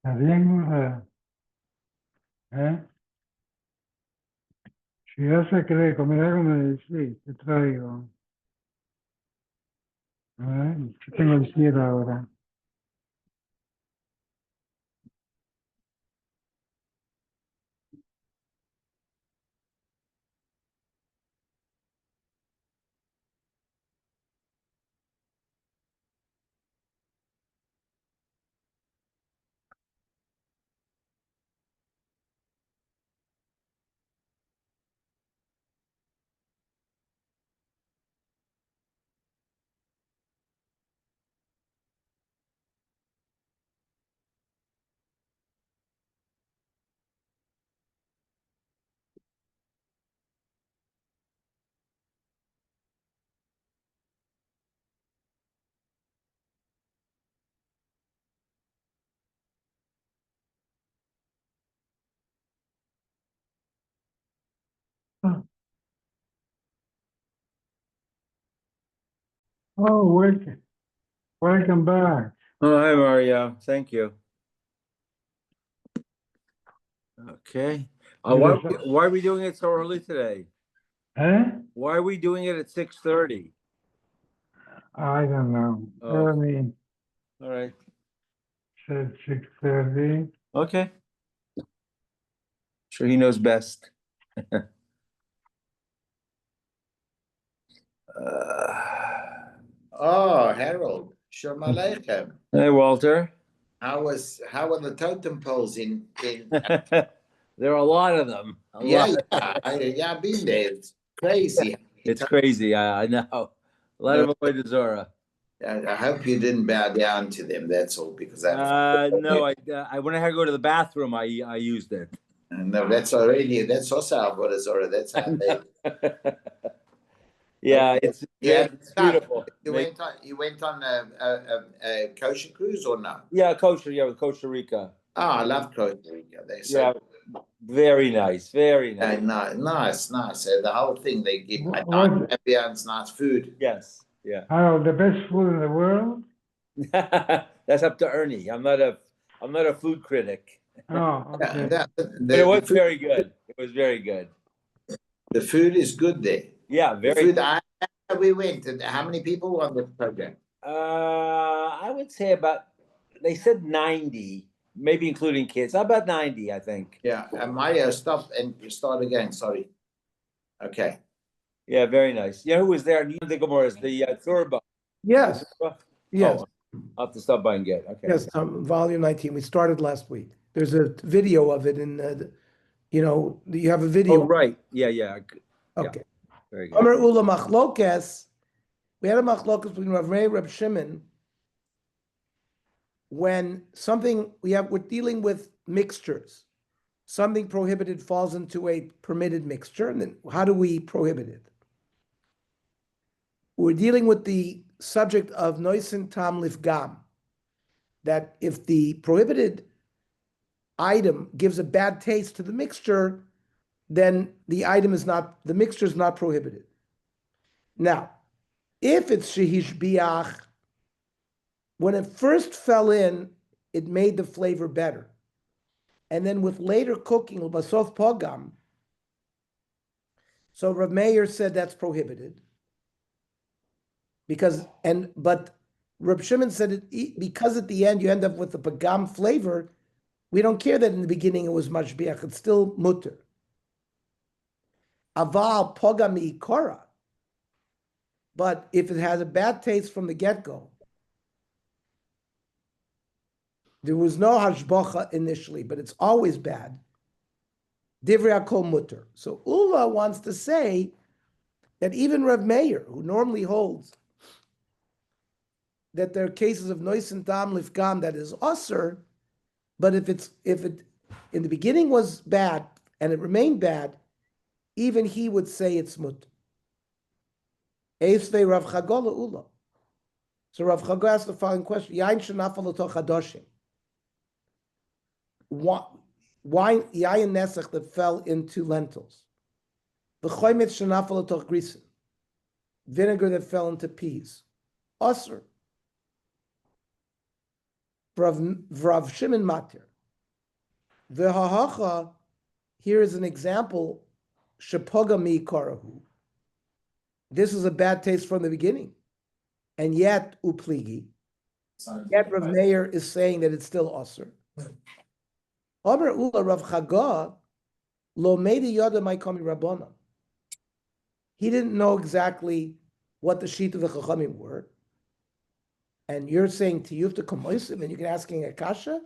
Está bien, mujer. ¿Eh? Si ya se cree, comerá como decís, te traigo. A ver, yo tengo el cielo ahora. Oh, welcome back. Oh, hi, Mario. Thank you. Okay. Why are we doing it so early today? Eh? Why are we doing it at 6:30? I don't know. Oh. Ernie All right. said 6:30. Okay. Sure, he knows best. Oh, Harold, Shalom Aleichem. Hey, Walter. How are the totem poles in There are a lot of them. yeah, I've been there. It's crazy. It's crazy. I know. A lot of Avodah Zara. I hope you didn't bow down to them, that's all, because No, I when I had to go to the bathroom, I used it. no, that's also Avodah Zara. That's how they Yeah, it's beautiful. You went on a kosher cruise or no? Yeah, kosher. Yeah, with Costa Rica. Oh, I love Costa Rica. Yeah, very nice. Very nice. Nice. The whole thing they give nice ambiance, nice food. Yes. Yeah. Oh, the best food in the world? That's up to Ernie. I'm not a food critic. Oh, okay. But it was very good. It was very good. The food is good there. Yeah, very good. We went. How many people were on the program? I would say they said 90, maybe including kids. About 90, I think. Yeah, Mario, stop and start again. Sorry. Okay. Yeah, very nice. You know who was there? You think more is the Thurba. Yes. Yes. Oh, I'll have to stop by and get. Okay. Yes, volume 19. We started last week. There's a video of it in, you have a video. Oh, right. Yeah. Okay. Very good. Amar Ula Machlokes. We had a machlokes between Rav Meir and Rav Shimon. When we're dealing with mixtures. Something prohibited falls into a permitted mixture, and then how do we prohibit it? We're dealing with the subject of noisen tam lifgam, that if the prohibited item gives a bad taste to the mixture, then the mixture is not prohibited. Now, if it's shehish biach, when it first fell in, it made the flavor better. And then with later cooking, basof pogam, so Rav Meir said that's prohibited. But Rav Shimon said because at the end you end up with the pagam flavor, we don't care that in the beginning it was mashbiach, it's still mutter. Aval pogam ikora. But if it has a bad taste from the get-go, there was no hashbacha initially, but it's always bad. Divrei hakol mutter. So Ula wants to say that even Rav Meir, who normally holds that there are cases of noisen tam lifgam that is usher, but if it in the beginning was bad and it remained bad, even he would say it's mutter. Eisvei Rav Chagola Ula. So Rav Chagola asked the following question: Yain shenafal l'toch hadoshim. Wine yayin nesach that fell into lentils. V'choymet shenafal l'toch grisin. Vinegar that fell into peas. Usher. Vrav Shimon matir. V'hahacha, here is an example, shepoga mi karahu. This is a bad taste from the beginning. And yet, upligi, yet Rav Meir is saying that it's still osir. Omer ula Rav Chaga, lo meidi yada maikomi rabbana. He didn't know exactly what the sheet of the Chachamim were. And you're saying to you to kamoisim, and you're asking a kasha?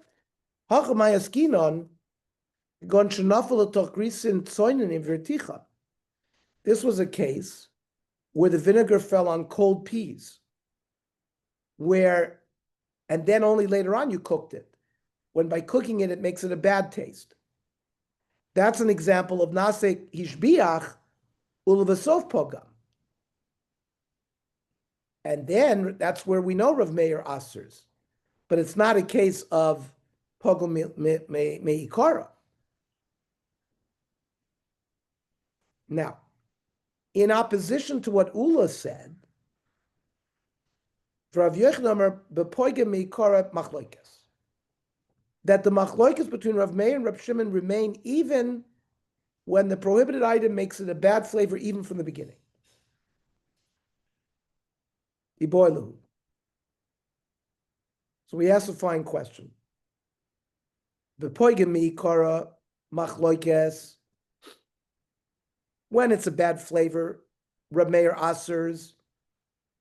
Hachamayaskinon, gon shenafel atoch grisin tzoinen in verticha. This was a case where the vinegar fell on cold peas, and then only later on you cooked it. When by cooking it, it makes it a bad taste. That's an example of nasek hishbiach ulvasof pogam. And then that's where we know Rav Meir asers. But it's not a case of pogam meikara. Now, in opposition to what Ula said, Rav Yochanan bepoigem meikara machloikes, that the machloikes between Rav Meir and Rav Shimon remain even when the prohibited item makes it a bad flavor even from the beginning. So we ask a fine question. Bepoigem meikara machloikes, when it's a bad flavor, Rav Meir asers,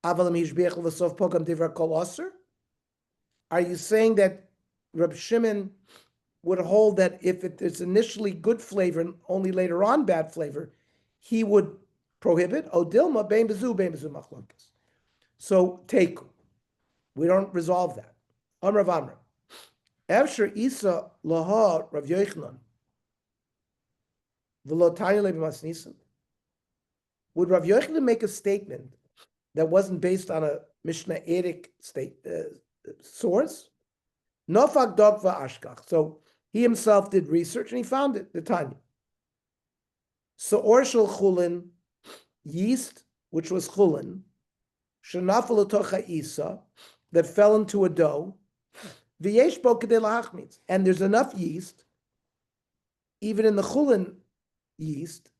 avalam hishbiach l'sof pogam divra kol aser. Are you saying that Rav Shimon would hold that if it's initially good flavor and only later on bad flavor, he would prohibit? O dilma bein bezu machlokes. So take, we don't resolve that. Amrav Amra, Evsher Isa laha Rav Yochanan v'lo tanya le'b'masnisim. Would Rav Yochanan make a statement that wasn't based on a Mishnah Erik source? Nofak dog va'ashkach. So he himself did research and he found it, the Tanya. So orshel chulin, yeast, which was chulin, shenafel tocha isa, that fell into a dough, v'yesh bo kedei lahachmitz, and there's enough yeast, even in the chulin yeast,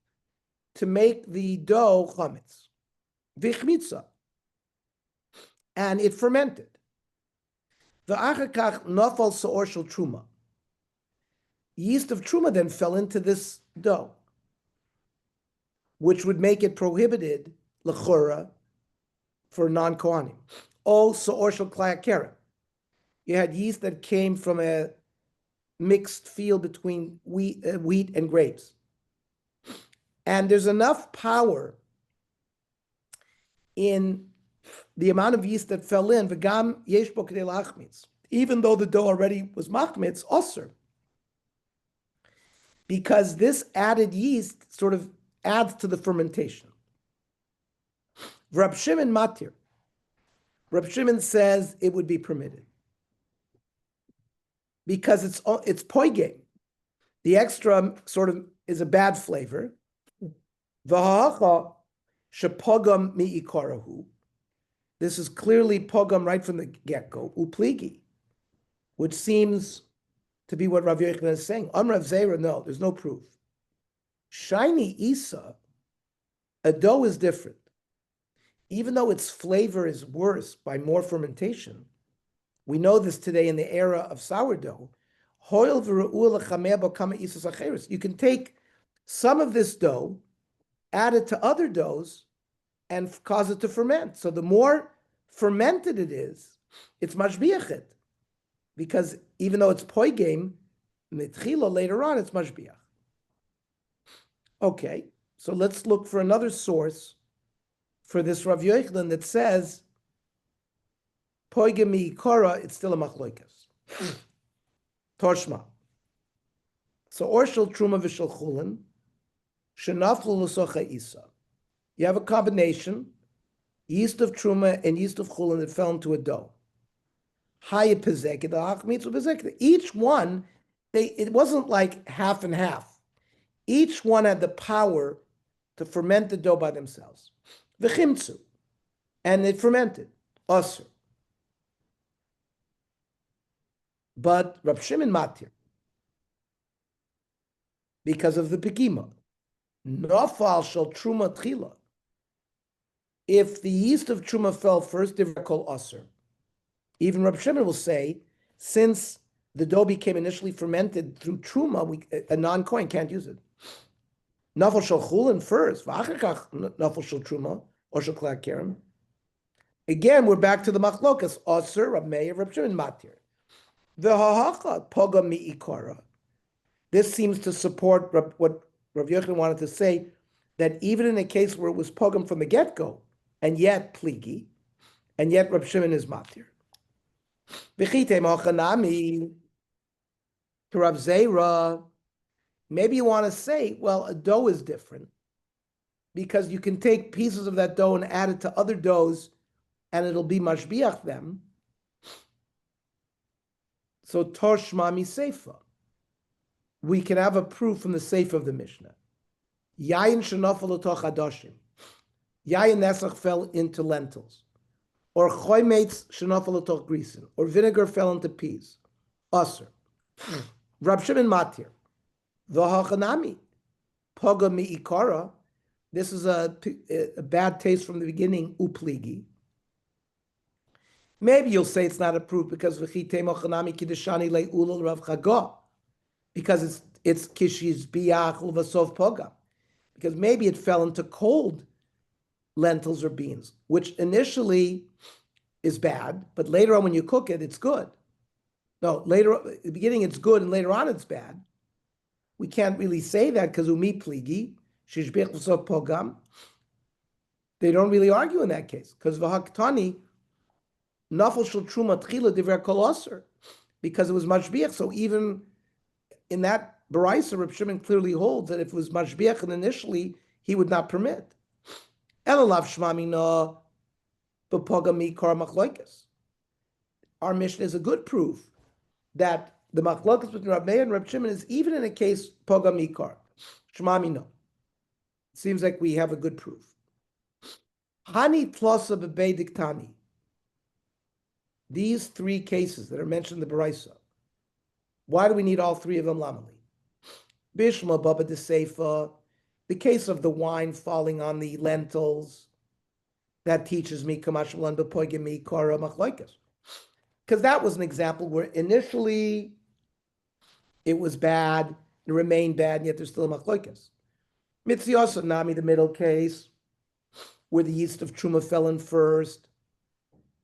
to make the dough chametz, v'chmitza, and it fermented. V'achakach nafal seor shel truma. Yeast of truma then fell into this dough, which would make it prohibited lechora for non-kohanim. All seor shel klai hakeren. You had yeast that came from a mixed field between wheat and grapes, and there's enough power in the amount of yeast that fell in, v'gam yesh bo kedei lachmitz, even though the dough already was machmitz, osir, because this added yeast sort of adds to the fermentation. Rab Shimon matir. Rab Shimon says it would be permitted because it's poigem. The extra sort of is a bad flavor. V'ha'acha shepogam mi'ikarahu. This is clearly pogam right from the get-go, upligi, which seems to be what Rav Yochanan is saying. Rav Zera, no, there's no proof. Shiny Isa, a dough is different. Even though its flavor is worse by more fermentation, we know this today in the era of sourdough. You can take some of this dough, add it to other doughs, and cause it to ferment. So the more fermented it is, it's mashbiachet. Because even though it's poigem, mitchila later on, it's mashbiach. Okay, so let's look for another source for this Rav Yochanan that says poigem mi'ikara, it's still a machloikas. Toshma. So orshel truma v'shel chulin, shenaflu l'socha isa. You have a combination, yeast of truma and yeast of chulin that fell into a dough. Each one, it wasn't like half and half. Each one had the power to ferment the dough by themselves. V'chimtzu, and it fermented. Osir. But Rab Shimon matir. because of the pegima. Nafal shel truma tchila. If the yeast of truma fell first, divrei kol aser. Even Reb Shimon will say, since the dough became initially fermented through truma, a non-kohen can't use it. Nafal shel chulin first, v'achar nafal shel truma or shel klei kerem. Again, we're back to the machlokas. Aser, Rab Meir, Reb Shimon matir. V'hahacha poga mi'ikara. This seems to support what Rav Yochanan wanted to say, that even in a case where it was pogam from the get-go, and yet pligi, and yet Rab Shimon is matir. V'chitei mochanami to Rav Zera. Maybe you want to say, well, a dough is different because you can take pieces of that dough and add it to other doughs, and it'll be mashbiach them. So tor shma mi seifa. We can have a proof from the seifa of the Mishnah. Yayin shenofel l'toch hadoshim. Yayin nesach fell into lentils. Or choymeitz shenofel l'toch grisen. Or vinegar fell into peas. Aser. Rab Shimon matir. V'hachanami. Poga mi'ikara. This is a bad taste from the beginning. Upligi. Maybe you'll say it's not a proof because v'chitei mochanami kiddushani le'ulul rav chagah. Because it's kishi's biach uvasov poga. Because maybe it fell into cold lentils or beans, which initially is bad, but later on when you cook it, it's good. No, later at the beginning it's good and later on it's bad. We can't really say that because umi pligi, shishbich uvasov pogam. They don't really argue in that case because v'haktani nafal shel truma tchila divrei kol aser, because it was mashbiach. So even in that baraisa, Reb Shimon clearly holds that if it was mashbiach and initially, he would not permit. Elalav shmamina b'poga mikar machloikas. Our mission is a good proof that the machloikas between Reb Meir and Reb Shimon is even in a case poga mikar. Shmamina. Seems like we have a good proof. Hani tlosa b'beidik tani. These three cases that are mentioned in the baraisa. Why do we need all three of them, Lamali? Bishma Baba de Seifa, the case of the wine falling on the lentils, that teaches me Kamashmalan Bepoigimi Kara Machloikas. Because that was an example where initially it was bad, it remained bad, and yet there's still a Machloikas. Mitziasa Nami, the middle case, where the yeast of Truma fell in first,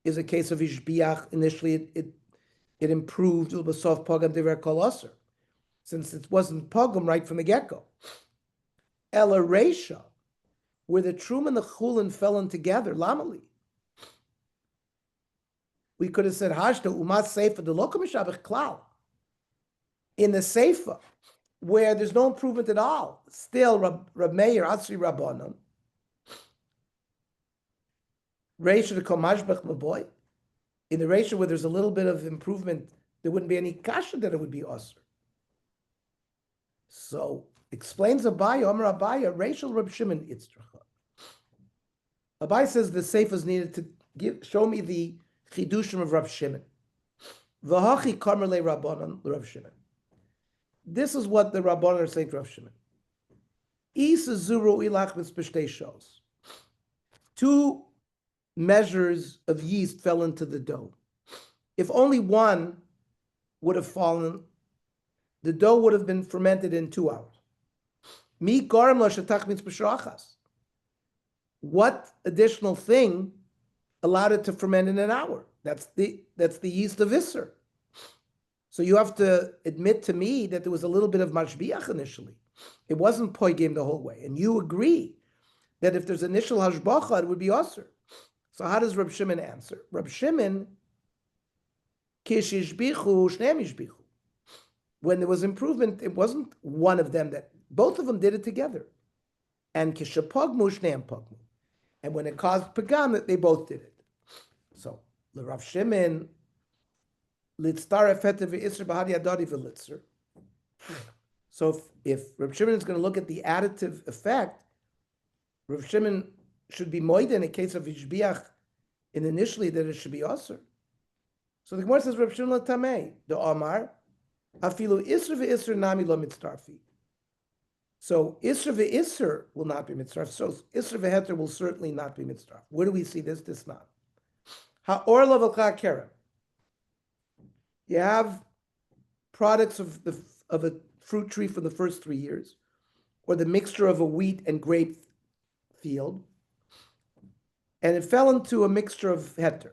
is a case of Ishbiach. Initially it improved Ulbasov Pogam Diver Kol Aser, since it wasn't Pogam right from the get-go. Ela Reisha, where the Truma and the Chulin fell in together, Lamali. We could have said Hashta Umat Seifa de Lokamishabach Klal. In the Seifa, where there's no improvement at all, still Rab Meir, Asri Rabbanon, Reisha de Komashbach Maboy. In the ratio where there's a little bit of improvement, there wouldn't be any kasha that it would be osir. So explains Abaye, Omer Abaye, Rachel Reb Shimon Itzracha. Abaye says the seif is needed to show me the chidushim of Reb Shimon. V'hachi kamer le Rabbanon Reb Shimon. This is what the Rabbanon are saying to Reb Shimon. Isa zuru ilach mitzbeshtei shos. Two measures of yeast fell into the dough. If only one would have fallen, the dough would have been fermented in 2 hours. Mi garam lo shetach mitzbeshachas. What additional thing allowed it to ferment in an hour? That's the yeast of Isser. So you have to admit to me that there was a little bit of mashbiach initially. It wasn't poigim the whole way. And you agree that if there's initial hashbacha, it would be osir. So how does Reb Shimon answer? Reb Shimon, kishishbichu shnei. When there was improvement, it wasn't one of them that, both of them did it together. And kishapogmu shneim pogmu. And when it caused pagam, they both did it. So the Rav Shimon, litztar efetev v'isr b'hadi adadi v'litzr. So if Reb Shimon is going to look at the additive effect, Rav Shimon should be moed in a case of ishbiach, and initially that it should be osir. So the Gemara says, Rav Shimon tamei the Omar, afilu isr ve'isr nami lo mitztarfi. So Isra ve'Isr will not be mitzvah. So Isra ve'Heter will certainly not be mitzvah. Where do we see this? This not. Ha'orla v'cha kerem. You have products of a fruit tree for the first 3 years, or the mixture of a wheat and grape field, and it fell into a mixture of heter.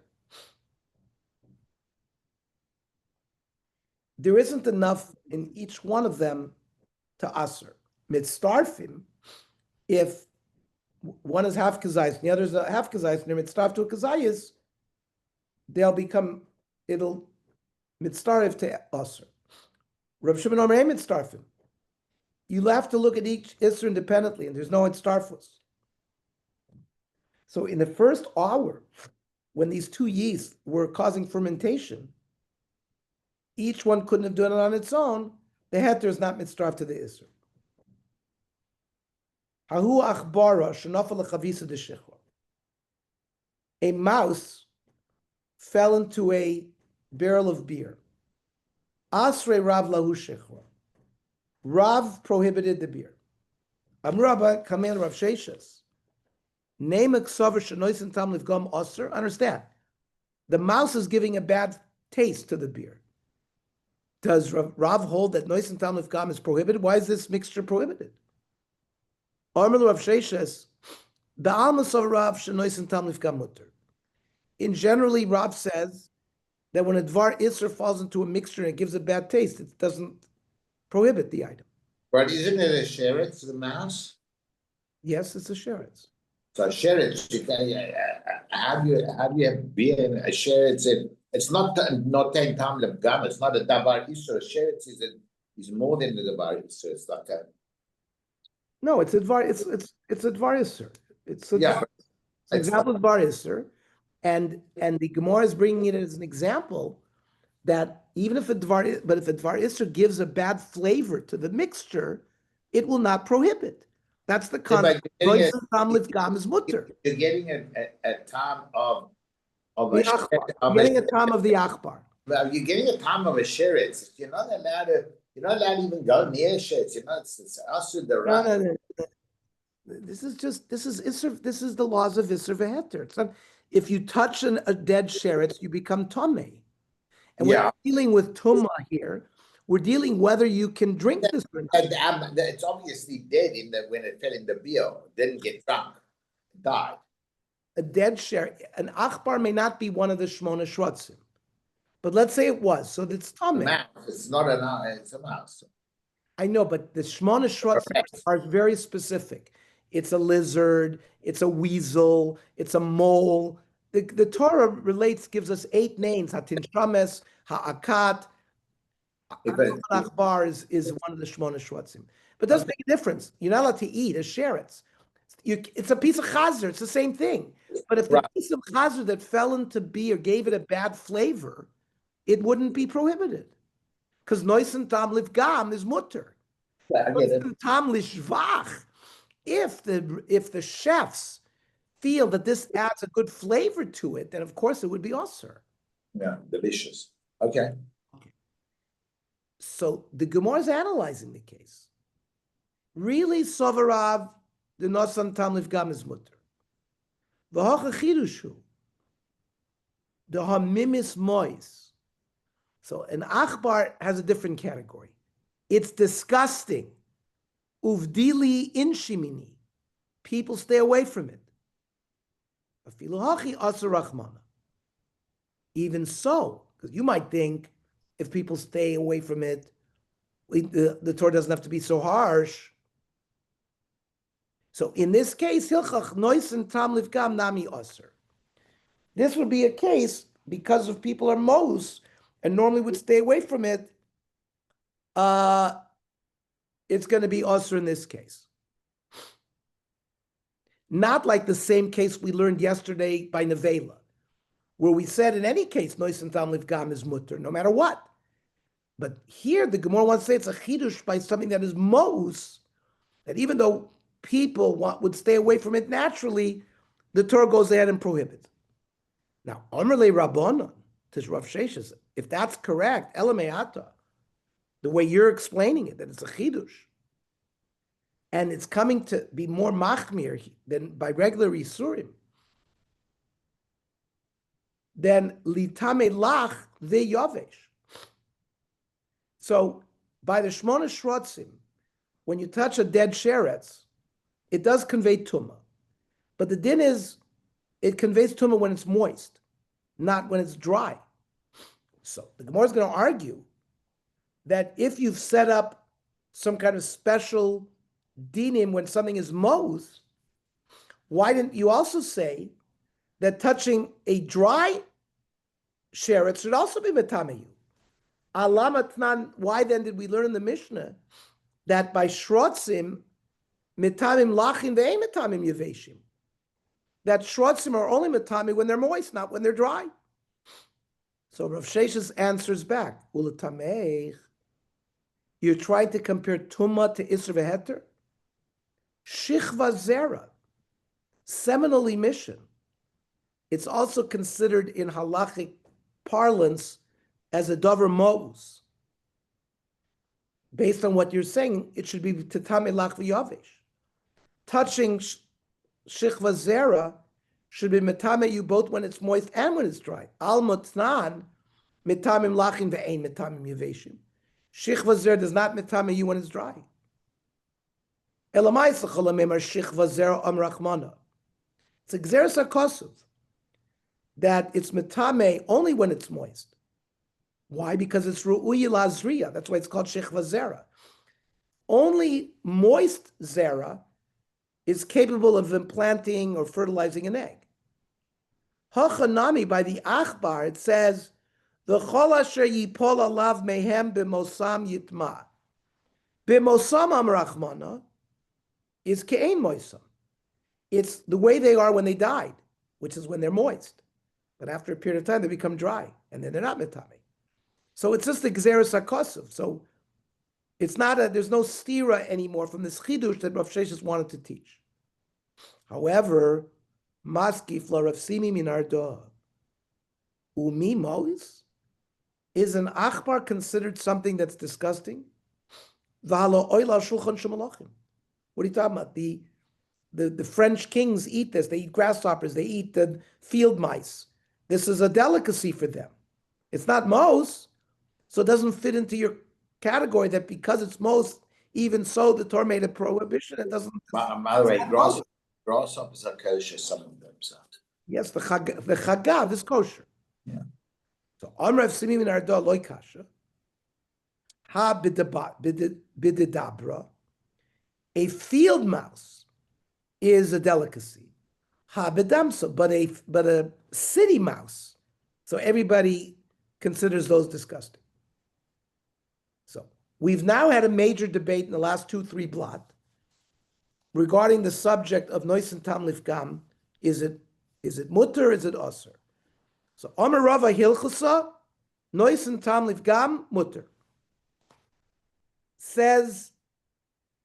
There isn't enough in each one of them to aser. Mitzdarfim, if one is half kazayis and the other is a half kazayis, and they're mitzdarf to a kazayis, it'll mitzdarf to aser. Rav Shimon Omer ein mitzdarfim. You have to look at each isser independently, and there's no mitzdarfus. So in the first hour, when these two yeasts were causing fermentation, each one couldn't have done it on its own. The heter is not mitzdarf to the isser. Hahu achbara shenafal lechavisa deshechwa. A mouse fell into a barrel of beer. Asrei Rav lahu shechwa. Rav prohibited the beer. Amraba kamen Rav Sheshas. Name eksaver shenoisen tam livgam aser. Understand, the mouse is giving a bad taste to the beer. Does Rav hold that noisen tam livgam is prohibited? Why is this mixture prohibited? Amr Rav Sheshas. The almas of Rav shenoisen tam livgam mutter. In generally, Rav says that when a dvar iser falls into a mixture and it gives a bad taste, it doesn't prohibit the item. But isn't it a sheretz for the mouse? Yes, it's a sheretz. So a sheretz, how do you have beer in a sheretz? It's not ten tam lebgam. It's not a davar isur. A sheretz is more than the davar isur. It's like a. No, it's a dvar. It's a dvar iser. It's a Yeah, it's an example of dvar iser, and the Gemara is bringing it as an example that even if a dvar iser gives a bad flavor to the mixture, it will not prohibit. That's the concept. You're getting Is mutter. a tam of The achbar. You're getting a tam of the achbar. Well, you're getting a tam of a sheretz. You're not allowed to even go near sheretz. It's also the right. No. This is Isser. This is the laws of Isser v'heter. It's not, if you touch a dead sheretz, you become tummy. And we're not dealing with tumah here. We're dealing whether you can drink this or not. It's obviously dead when it fell in the beer. It didn't get drunk. It died. A dead sheretz, an achbar may not be one of the shmona shvatzim, but let's say it was. So it's tummy. It's not it's a mouse. I know, but the shmona shvatzim are very specific. It's a lizard. It's a weasel. It's a mole. The Torah gives us 8 names: Hatin Shames, Ha'akat. Achbar is one of the shmona shvatzim, but it doesn't make a difference. You're not allowed to eat a sheretz. It's a piece of chazer. It's the same thing. But if the piece of chazer that fell into beer gave it a bad flavor, it wouldn't be prohibited, because noisen tam livgam is mutter. Noisen tam lishvach. If the chefs feel that this adds a good flavor to it, then of course it would be osir. Yeah, delicious. Okay. So the Gemara is analyzing the case. Really, Sovarav, the Nosan Tam Livgam is mutter. V'hocha chidushu, the hamimis mois. So an achbar has a different category. It's disgusting. Uvdili inshimini. People stay away from it. Afilu hachi asur rachmana. Even so, because you might think, if people stay away from it, the Torah doesn't have to be so harsh. So in this case, hilchach noisen tam livgam nami aser. This would be a case because if people are mos and normally would stay away from it, it's going to be aser in this case. Not like the same case we learned yesterday by Nevela, where we said in any case, noisen tam livgam is mutter, no matter what. But here the Gemara wants to say it's a chidush by something that is mos, that even though people would stay away from it naturally, the Torah goes ahead and prohibits. Now, Amrle Rabbanon, to Rav Sheshas, if that's correct, Elameata, the way you're explaining it, that it's a chidush. and it's coming to be more machmir than by regular isurim, then litame lach ve'yavesh. So by the Shmona Shrotzim, when you touch a dead sheretz, it does convey tumah. But the din is, it conveys tumah when it's moist, not when it's dry. So the Gemara is going to argue that if you've set up some kind of special dinim when something is mosed, why didn't you also say that touching a dry sheretz should also be metameyu? Alamatnan, why then did we learn in the Mishnah that by shrotzim, metamim lachim ve'ein metamim yeveshim? That shrotzim are only metami when they're moist, not when they're dry. So Rav Sheshes answers back, Ulatamech, you're trying to compare tumah to isra v'heter? Shichva zera, seminal emission. It's also considered in halachic parlance as a dover mos. Based on what you're saying, it should be tetame lach v'yavesh. Touching shichva zera should be metame you both when it's moist and when it's dry. Al motnan metamim lachim ve'ein metamim yaveshim. Shichva zera does not metame you when it's dry. Elamai s'chalamim are shichva zera amrachmana. It's a gzeres hakosov that it's metame only when it's moist. Why? Because it's ru'uyi lazriya. That's why it's called shichva zera. Only moist zera is capable of implanting or fertilizing an egg. Hachanami, by the Achbar, it says, the chol asher yipol alav mehem b'mosam yitma. B'mosam amrachmana is ke'ein moisam. It's the way they are when they died, which is when they're moist. But after a period of time, they become dry, and then they're not metame. So it's just the gzeres hakosov. So it's not there's no stira anymore from this chidush that Rav Sheshes wanted to teach. However, maskif la Rav Simi min arda umi mois, is an achbar considered something that's disgusting? V'halo oila shulchan shemalachim. What are you talking about? The French kings eat this. They eat grasshoppers. They eat the field mice. This is a delicacy for them. It's not mos, so it doesn't fit into your category that because it's most, even so, the Torah made a prohibition. It doesn't. By the way, grasshoppers are kosher, some of them. So. Yes, the chagav is kosher. Yeah. So Amrav Simim in Arda loy kasha. Ha bididabra. A field mouse is a delicacy. Ha bidamsa, but a city mouse. So everybody considers those disgusting. So we've now had a major debate in the last 2-3 blot regarding the subject of noisen tam lifgam. Is it mutter? Is it aser? So Amar Rava Hilchasa, noisen tam lifgam mutter. Says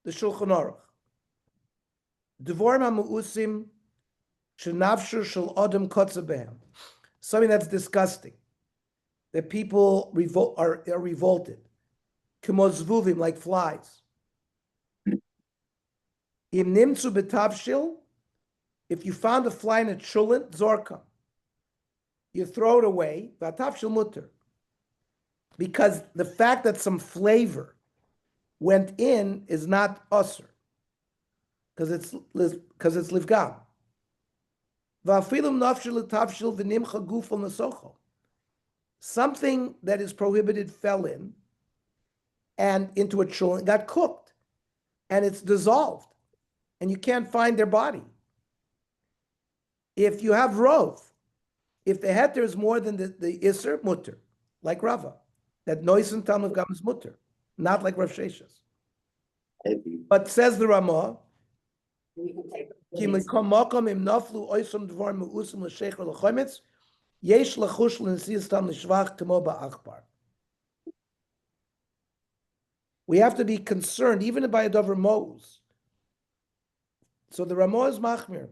the Shulchan Aruch, Devorim ha'mu'usim shenafshu shel adam kotza behem. Something that's disgusting, that people are revolted. K'mozvuvim, like flies. Im nimtzu betavshil, if you found a fly in a chulent, zorka, you throw it away, vatavshil mutter. Because the fact that some flavor went in is not usr, because it's livgam. Va'afilim nafshil tavshil v'nimcha gufal nasocho. Something that is prohibited fell in and into a chulent, got cooked, and it's dissolved, and you can't find their body. If you have rov, if the heter is more than the iser, mutter, like Rava, that noisen tam of gam is mutter, not like Rav Sheshes. But says the Ramah, ki mekom makom im naflu oisam dvar me'usam l'shecher l'chometz, yesh lachush l'nesiyas tam l'shvach kamo ba'achbar. We have to be concerned, even by a dover mos. So the Ramah is machmir,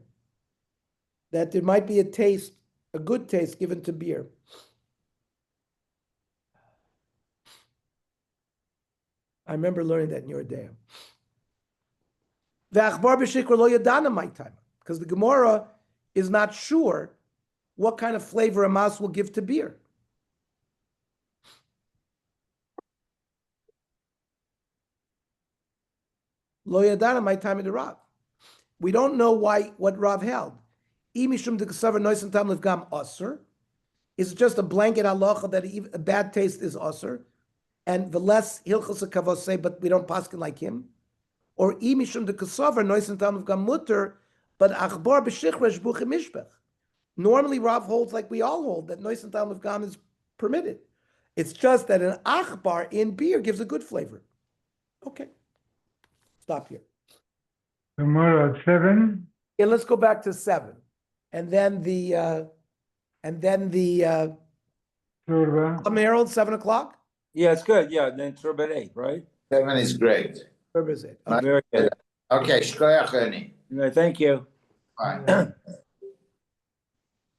that there might be a taste, a good taste given to beer. I remember learning that in your day. Ve'achbar b'shikra lo yadana my time, because the Gemara is not sure what kind of flavor a mouse will give to beer. Lo yadana my time in the Rav. We don't know what Rav held. Imishum de kasavar noisim tam levgam aser. Is just a blanket halacha that a bad taste is aser, and the less hilchos kavos say, but we don't paskin like him. Or imishum de kasavar noisim tam levgam mutter, but achbar b'shichra shbuchim mishbech. Normally, Rav holds like we all hold that noisim tam levgam is permitted. It's just that an achbar in beer gives a good flavor. Okay, stop here. Tomorrow at 7. And let's go back to 7, and then the Turba. Herald 7 o'clock. Yeah, it's good. Yeah, then it's about 8, right? 7 is great. Where is it? Right. Very good. Okay, shkoyach, Ernie. Thank you. Bye.